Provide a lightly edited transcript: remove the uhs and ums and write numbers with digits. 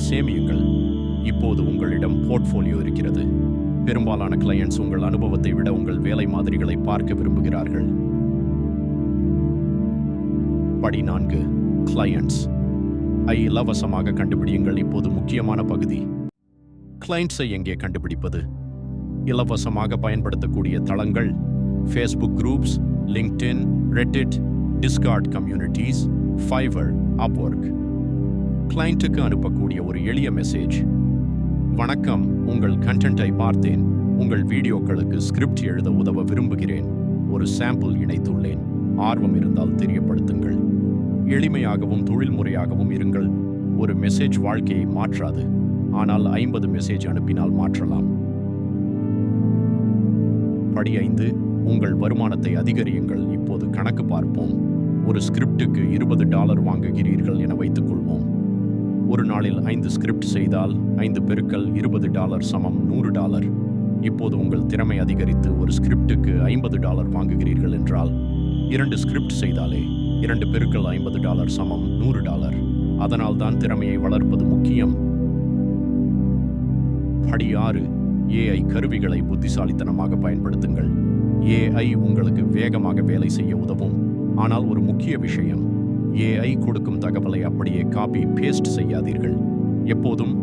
முதலில் சேமியுங்கள். இப்போது உங்களிடம் போர்ட்ஃபோலியோ இருக்கிறது. பெரும்பாலான கிளையண்ட்ஸ் உங்கள் அனுபவத்தை விட உங்கள் வேலை மாதிரிகளை பார்க்க விரும்புகிறார்கள். படி 4. கிளையண்ட்ஸ் இலவசமாக கண்டுபிடியுங்கள். இப்போது முக்கியமான பகுதி. கிளையண்ட்ஸை எங்கே கண்டுபிடிப்பது? இலவசமாக பயன்படுத்தக்கூடிய தளங்கள்: Facebook groups, LinkedIn, Reddit, Discord communities, Fiverr, Upwork. கிளையண்ட்டுக்கு அனுப்பக்கூடிய ஒரு எளிய மெசேஜ்: வணக்கம், உங்கள் கண்டென்ட்டை பார்த்தேன். உங்கள் வீடியோக்களுக்கு ஸ்கிரிப்ட் எழுத உதவ விரும்புகிறேன். ஒரு சாம்பிள் இணைத்துள்ளேன். ஆர்வம் இருந்தால் தெரியப்படுத்துங்கள். எளிமையாகவும் தொழில்முறையாகவும் இருங்கள். ஒரு மெசேஜ் வாழ்க்கையை மாற்றாது, ஆனால் 50 மெசேஜ் அனுப்பினால் மாற்றலாம். படி 5. உங்கள் வருமானத்தை அதிகரியுங்கள். இப்போது கணக்கு பார்ப்போம். ஒரு ஸ்கிரிப்டுக்கு $20 வாங்குகிறீர்கள் என வைத்துக் கொள்வோம். ஒரு நாளில் 5 ஸ்கிரிப்ட் செய்தால் 5 பெருக்கல் $20 சமம் $100. இப்போது உங்கள் திறமை அதிகரித்து ஒரு ஸ்கிரிப்டுக்கு $50 வாங்குகிறீர்கள் என்றால் 2 ஸ்கிரிப்ட் செய்தாலே 2 பெருக்கல் $50 சமம் $100. அதனால் தான் திறமையை வளர்ப்பது முக்கியம். படி 6. AI கருவிகளை புத்திசாலித்தனமாக பயன்படுத்துங்கள். AI உங்களுக்கு வேகமாக வேலை செய்ய உதவும். ஆனால் ஒரு முக்கிய விஷயம்: AI கொடுக்கும் தகவலை அப்படியே காப்பி பேஸ்ட் செய்யாதீர்கள். எப்போதும்